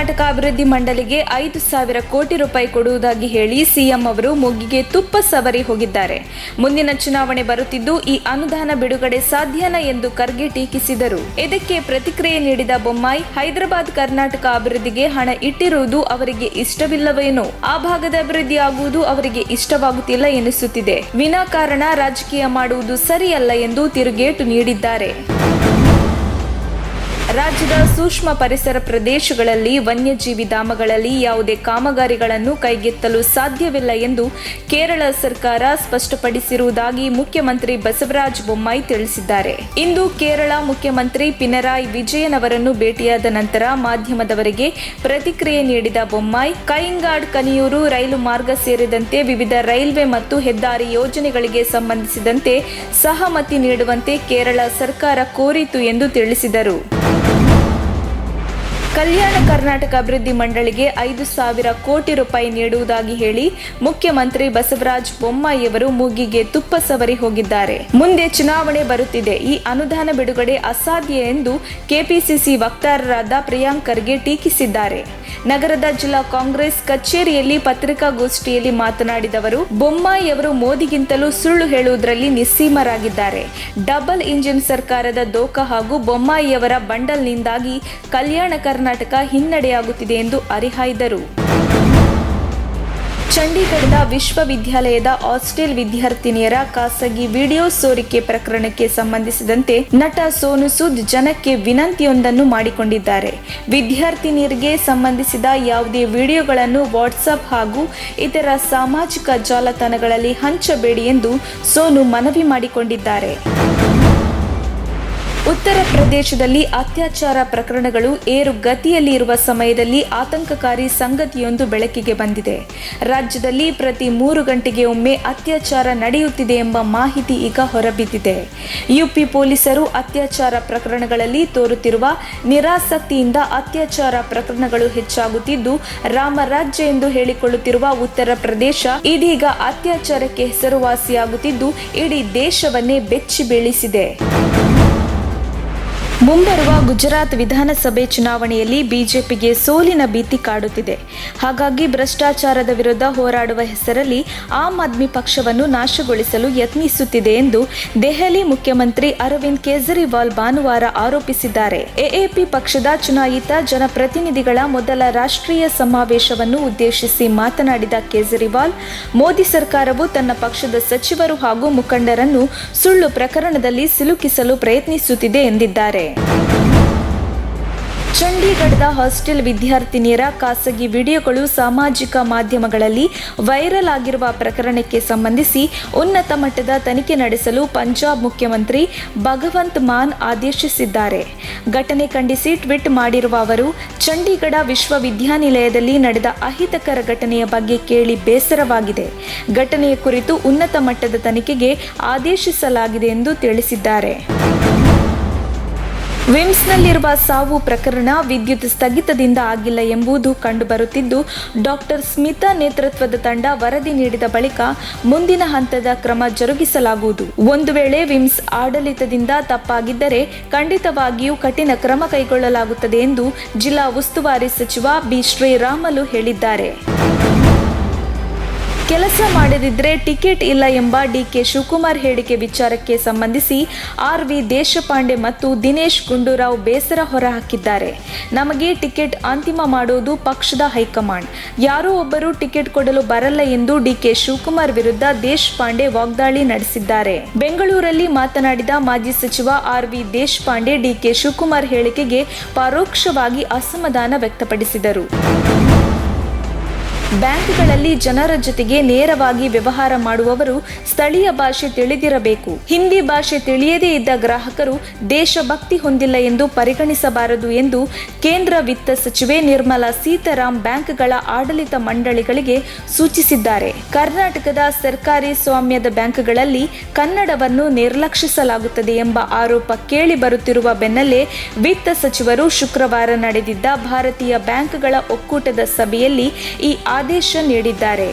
ಕರ್ನಾಟಕ ಅಭಿವೃದ್ಧಿ ಮಂಡಳಿಗೆ 5,000 ಕೋಟಿ ರೂಪಾಯಿ ಕೊಡುವುದಾಗಿ ಹೇಳಿ ಸಿಎಂ ಅವರು ಮುಗಿಗೆ ತುಪ್ಪ ಸವರಿ ಹೋಗಿದ್ದಾರೆ. ಮುಂದಿನ ಚುನಾವಣೆ ಬರುತ್ತಿದ್ದು ಈ ಅನುದಾನ ಬಿಡುಗಡೆ ಸಾಧ್ಯನಾ ಎಂದು ಖರ್ಗೆ ಟೀಕಿಸಿದರು. ಇದಕ್ಕೆ ಪ್ರತಿಕ್ರಿಯೆ ನೀಡಿದ ಬೊಮ್ಮಾಯಿ, ಹೈದರಾಬಾದ್ ಕರ್ನಾಟಕ ಅಭಿವೃದ್ಧಿಗೆ ಹಣ ಇಟ್ಟಿರುವುದು ಅವರಿಗೆ ಇಷ್ಟವಿಲ್ಲವೇನೋ, ಆ ಭಾಗದ ಅಭಿವೃದ್ಧಿ ಆಗುವುದು ಅವರಿಗೆ ಇಷ್ಟವಾಗುತ್ತಿಲ್ಲ ಎನಿಸುತ್ತಿದೆ. ವಿನಾಕಾರಣ ರಾಜಕೀಯ ಮಾಡುವುದು ಸರಿಯಲ್ಲ ಎಂದು ತಿರುಗೇಟು ನೀಡಿದ್ದಾರೆ. ರಾಜ್ಯದ ಸೂಕ್ಷ್ಮ ಪರಿಸರ ಪ್ರದೇಶಗಳಲ್ಲಿ ವನ್ಯಜೀವಿ ಧಾಮಗಳಲ್ಲಿ ಯಾವುದೇ ಕಾಮಗಾರಿಗಳನ್ನು ಕೈಗೆತ್ತಲು ಸಾಧ್ಯವಿಲ್ಲ ಎಂದು ಕೇರಳ ಸರ್ಕಾರ ಸ್ಪಷ್ಟಪಡಿಸಿರುವುದಾಗಿ ಮುಖ್ಯಮಂತ್ರಿ ಬಸವರಾಜ ಬೊಮ್ಮಾಯಿ ತಿಳಿಸಿದ್ದಾರೆ. ಇಂದು ಕೇರಳ ಮುಖ್ಯಮಂತ್ರಿ ಪಿನರಾಯಿ ವಿಜಯನ್ ಅವರನ್ನು ಭೇಟಿಯಾದ ನಂತರ ಮಾಧ್ಯಮದವರಿಗೆ ಪ್ರತಿಕ್ರಿಯೆ ನೀಡಿದ ಬೊಮ್ಮಾಯಿ, ಕೈಂಗಾಡ್ ಕನಿಯೂರು ರೈಲು ಮಾರ್ಗ ಸೇರಿದಂತೆ ವಿವಿಧ ರೈಲ್ವೆ ಮತ್ತು ಹೆದ್ದಾರಿ ಯೋಜನೆಗಳಿಗೆ ಸಂಬಂಧಿಸಿದಂತೆ ಸಹಮತಿ ನೀಡುವಂತೆ ಕೇರಳ ಸರ್ಕಾರ ಕೋರಿತು ಎಂದು ತಿಳಿಸಿದರು. ಕಲ್ಯಾಣ ಕರ್ನಾಟಕ ಅಭಿವೃದ್ಧಿ ಮಂಡಳಿಗೆ 5,000 ಕೋಟಿ ರೂಪಾಯಿ ನೀಡುವುದಾಗಿ ಹೇಳಿ ಮುಖ್ಯಮಂತ್ರಿ ಬಸವರಾಜ ಬೊಮ್ಮಾಯಿಯವರು ಮೂಗಿಗೆ ತುಪ್ಪ ಸವರಿ ಹೋಗಿದ್ದಾರೆ. ಮುಂದೆ ಚುನಾವಣೆ ಬರುತ್ತಿದೆ, ಈ ಅನುದಾನ ಬಿಡುಗಡೆ ಅಸಾಧ್ಯ ಎಂದು ಕೆಪಿಸಿಸಿ ವಕ್ತಾರರಾದ ಪ್ರಿಯಾಂಕ್ ಖರ್ಗೆ ಟೀಕಿಸಿದ್ದಾರೆ. ನಗರದ ಜಿಲ್ಲಾ ಕಾಂಗ್ರೆಸ್ ಕಚೇರಿಯಲ್ಲಿ ಪತ್ರಿಕಾಗೋಷ್ಠಿಯಲ್ಲಿ ಮಾತನಾಡಿದವರು, ಬೊಮ್ಮಾಯಿಯವರು ಮೋದಿಗಿಂತಲೂ ಸುಳ್ಳು ಹೇಳುವುದರಲ್ಲಿ ನಿಸ್ಸೀಮರಾಗಿದ್ದಾರೆ. ಡಬಲ್ ಇಂಜಿನ್ ಸರ್ಕಾರದ ದೋಖ ಹಾಗೂ ಬೊಮ್ಮಾಯಿಯವರ ಬಂಡಲ್ನಿಂದಾಗಿ ಕಲ್ಯಾಣ ಕರ್ನಾಟಕ ಹಿನ್ನಡೆಯಾಗುತ್ತಿದೆ ಎಂದು ಹರಿಹಾಯ್ದರು. ಚಂಡೀಗಢದ ವಿಶ್ವವಿದ್ಯಾಲಯದ ಹಾಸ್ಟೆಲ್ ವಿದ್ಯಾರ್ಥಿನಿಯರ ಖಾಸಗಿ ವಿಡಿಯೋ ಸೋರಿಕೆ ಪ್ರಕರಣಕ್ಕೆ ಸಂಬಂಧಿಸಿದಂತೆ ನಟ ಸೋನು ಸೂದ್ ಜನಕ್ಕೆ ವಿನಂತಿಯೊಂದನ್ನು ಮಾಡಿಕೊಂಡಿದ್ದಾರೆ. ವಿದ್ಯಾರ್ಥಿನಿಯರಿಗೆ ಸಂಬಂಧಿಸಿದ ಯಾವುದೇ ವಿಡಿಯೋಗಳನ್ನು ವಾಟ್ಸ್ಆಪ್ ಹಾಗೂ ಇತರ ಸಾಮಾಜಿಕ ಜಾಲತಾಣಗಳಲ್ಲಿ ಹಂಚಬೇಡಿ ಎಂದು ಸೋನು ಮನವಿ ಮಾಡಿಕೊಂಡಿದ್ದಾರೆ. ಉತ್ತರ ಪ್ರದೇಶದಲ್ಲಿ ಅತ್ಯಾಚಾರ ಪ್ರಕರಣಗಳು ಏರುಗತಿಯಲ್ಲಿ ಇರುವ ಸಮಯದಲ್ಲಿ ಆತಂಕಕಾರಿ ಸಂಗತಿಯೊಂದು ಬೆಳಕಿಗೆ ಬಂದಿದೆ. ರಾಜ್ಯದಲ್ಲಿ ಪ್ರತಿ 3 ಗಂಟೆಗೆ ಒಮ್ಮೆ ಅತ್ಯಾಚಾರ ನಡೆಯುತ್ತಿದೆ ಎಂಬ ಮಾಹಿತಿ ಈಗ ಹೊರಬಿದ್ದಿದೆ. ಯುಪಿ ಪೊಲೀಸರು ಅತ್ಯಾಚಾರ ಪ್ರಕರಣಗಳಲ್ಲಿ ತೋರುತ್ತಿರುವ ನಿರಾಸಕ್ತಿಯಿಂದ ಅತ್ಯಾಚಾರ ಪ್ರಕರಣಗಳು ಹೆಚ್ಚಾಗುತ್ತಿದ್ದು, ರಾಮರಾಜ್ಯ ಎಂದು ಹೇಳಿಕೊಳ್ಳುತ್ತಿರುವ ಉತ್ತರ ಪ್ರದೇಶ ಇದೀಗ ಅತ್ಯಾಚಾರಕ್ಕೆ ಹೆಸರುವಾಸಿಯಾಗುತ್ತಿದ್ದು, ಇಡೀ ದೇಶವನ್ನೇ ಬೆಚ್ಚಿ ಬೀಳಿಸಿದೆ. ಮುಂಬರುವ ಗುಜರಾತ್ ವಿಧಾನಸಭೆ ಚುನಾವಣೆಯಲ್ಲಿ ಬಿಜೆಪಿಗೆ ಸೋಲಿನ ಭೀತಿ ಕಾಡುತ್ತಿದೆ. ಹಾಗಾಗಿ ಭ್ರಷ್ಟಾಚಾರದ ವಿರುದ್ಧ ಹೋರಾಡುವ ಹೆಸರಲ್ಲಿ ಆಮ್ ಆದ್ಮಿ ಪಕ್ಷವನ್ನು ನಾಶಗೊಳಿಸಲು ಯತ್ನಿಸುತ್ತಿದೆ ಎಂದು ದೆಹಲಿ ಮುಖ್ಯಮಂತ್ರಿ ಅರವಿಂದ್ ಕೇಜ್ರಿವಾಲ್ ಭಾನುವಾರ ಆರೋಪಿಸಿದ್ದಾರೆ. ಎಎಪಿ ಪಕ್ಷದ ಚುನಾಯಿತ ಜನಪ್ರತಿನಿಧಿಗಳ ಮೊದಲ ರಾಷ್ಟ್ರೀಯ ಸಮಾವೇಶವನ್ನು ಉದ್ದೇಶಿಸಿ ಮಾತನಾಡಿದ ಕೇಜ್ರಿವಾಲ್, ಮೋದಿ ಸರ್ಕಾರವು ತನ್ನ ಪಕ್ಷದ ಸಚಿವರು ಹಾಗೂ ಮುಖಂಡರನ್ನು ಸುಳ್ಳು ಪ್ರಕರಣದಲ್ಲಿ ಸಿಲುಕಿಸಲು ಪ್ರಯತ್ನಿಸುತ್ತಿದೆ ಎಂದಿದ್ದಾರೆ. ಚಂಡೀಗಢದ ಹಾಸ್ಟೆಲ್ ವಿದ್ಯಾರ್ಥಿನಿಯರ ಖಾಸಗಿ ವಿಡಿಯೋಗಳು ಸಾಮಾಜಿಕ ಮಾಧ್ಯಮಗಳಲ್ಲಿ ವೈರಲ್ ಆಗಿರುವ ಪ್ರಕರಣಕ್ಕೆ ಸಂಬಂಧಿಸಿ ಉನ್ನತ ಮಟ್ಟದ ತನಿಖೆ ನಡೆಸಲು ಪಂಜಾಬ್ ಮುಖ್ಯಮಂತ್ರಿ ಭಗವಂತ್ ಮಾನ್ ಆದೇಶಿಸಿದ್ದಾರೆ. ಘಟನೆ ಖಂಡಿಸಿ ಟ್ವೀಟ್ ಮಾಡಿರುವ ಅವರು, ಚಂಡೀಗಢ ವಿಶ್ವವಿದ್ಯಾನಿಲಯದಲ್ಲಿ ನಡೆದ ಅಹಿತಕರ ಘಟನೆಯ ಬಗ್ಗೆ ಕೇಳಿ ಬೇಸರವಾಗಿದೆ. ಘಟನೆಯ ಕುರಿತು ಉನ್ನತ ಮಟ್ಟದ ತನಿಖೆಗೆ ಆದೇಶಿಸಲಾಗಿದೆ ಎಂದು ತಿಳಿಸಿದ್ದಾರೆ. ವಿಮ್ಸ್ನಲ್ಲಿರುವ ಸಾವು ಪ್ರಕರಣ ವಿದ್ಯುತ್ ಸ್ಥಗಿತದಿಂದ ಆಗಿಲ್ಲ ಎಂಬುದು ಕಂಡುಬರುತ್ತಿದ್ದು, ಡಾಕ್ಟರ್ ಸ್ಮಿತಾ ನೇತೃತ್ವದ ತಂಡ ವರದಿ ನೀಡಿದ ಬಳಿಕ ಮುಂದಿನ ಹಂತದ ಕ್ರಮ ಜರುಗಿಸಲಾಗುವುದು. ಒಂದು ವೇಳೆ ವಿಮ್ಸ್ ಆಡಳಿತದಿಂದ ತಪ್ಪಾಗಿದ್ದರೆ ಖಂಡಿತವಾಗಿಯೂ ಕಠಿಣ ಕ್ರಮ ಕೈಗೊಳ್ಳಲಾಗುತ್ತದೆ ಎಂದು ಜಿಲ್ಲಾ ಉಸ್ತುವಾರಿ ಸಚಿವ ಬಿ ಶ್ರೀರಾಮುಲು ಹೇಳಿದ್ದಾರೆ. ಕೆಲಸ ಮಾಡದಿದ್ರೆ ಟಿಕೆಟ್ ಇಲ್ಲ ಎಂಬ ಡಿಕೆ ಶಿವಕುಮಾರ್ ಹೇಳಿಕೆ ವಿಚಾರಕ್ಕೆ ಸಂಬಂಧಿಸಿ ಆರ್.ವಿ. ದೇಶಪಾಂಡೆ ಮತ್ತು ದಿನೇಶ್ ಗುಂಡೂರಾವ್ ಬೇಸರ ಹೊರಹಾಕಿದ್ದಾರೆ. ನಮಗೆ ಟಿಕೆಟ್ ಅಂತಿಮ ಮಾಡೋದು ಪಕ್ಷದ ಹೈಕಮಾಂಡ್, ಯಾರೋ ಒಬ್ಬರು ಟಿಕೆಟ್ ಕೊಡಲು ಬರಲ್ಲ ಎಂದು ಡಿಕೆ ಶಿವಕುಮಾರ್ ವಿರುದ್ಧ ದೇಶಪಾಂಡೆ ವಾಗ್ದಾಳಿ ನಡೆಸಿದ್ದಾರೆ. ಬೆಂಗಳೂರಲ್ಲಿ ಮಾತನಾಡಿದ ಮಾಜಿ ಸಚಿವ ಆರ್.ವಿ. ದೇಶಪಾಂಡೆ ಡಿಕೆ ಶಿವಕುಮಾರ್ ಹೇಳಿಕೆಗೆ ಪರೋಕ್ಷವಾಗಿ ಅಸಮಾಧಾನ ವ್ಯಕ್ತಪಡಿಸಿದರು. ಬ್ಯಾಂಕ್ಗಳಲ್ಲಿ ಜನರ ಜೊತೆಗೆ ನೇರವಾಗಿ ವ್ಯವಹಾರ ಮಾಡುವವರು ಸ್ಥಳೀಯ ಭಾಷೆ ತಿಳಿದಿರಬೇಕು. ಹಿಂದಿ ಭಾಷೆ ತಿಳಿಯದೇ ಇದ್ದ ಗ್ರಾಹಕರು ದೇಶಭಕ್ತಿ ಹೊಂದಿಲ್ಲ ಎಂದು ಪರಿಗಣಿಸಬಾರದು ಎಂದು ಕೇಂದ್ರ ವಿತ್ತ ಸಚಿವೆ ನಿರ್ಮಲಾ ಸೀತಾರಾಮನ್ ಬ್ಯಾಂಕ್ಗಳ ಆಡಳಿತ ಮಂಡಳಿಗಳಿಗೆ ಸೂಚಿಸಿದ್ದಾರೆ. ಕರ್ನಾಟಕದ ಸರ್ಕಾರಿ ಸ್ವಾಮ್ಯದ ಬ್ಯಾಂಕ್ಗಳಲ್ಲಿ ಕನ್ನಡವನ್ನು ನಿರ್ಲಕ್ಷಿಸಲಾಗುತ್ತದೆ ಎಂಬ ಆರೋಪ ಕೇಳಿ ಬರುತ್ತಿರುವ ಬೆನ್ನಲ್ಲೇ ವಿತ್ತ ಸಚಿವರು ಶುಕ್ರವಾರ ನಡೆದಿದ್ದ ಭಾರತೀಯ ಬ್ಯಾಂಕ್ಗಳ ಒಕ್ಕೂಟದ ಸಭೆಯಲ್ಲಿ ಈ ಆದೇಶ ನೀಡಿದ್ದಾರೆ.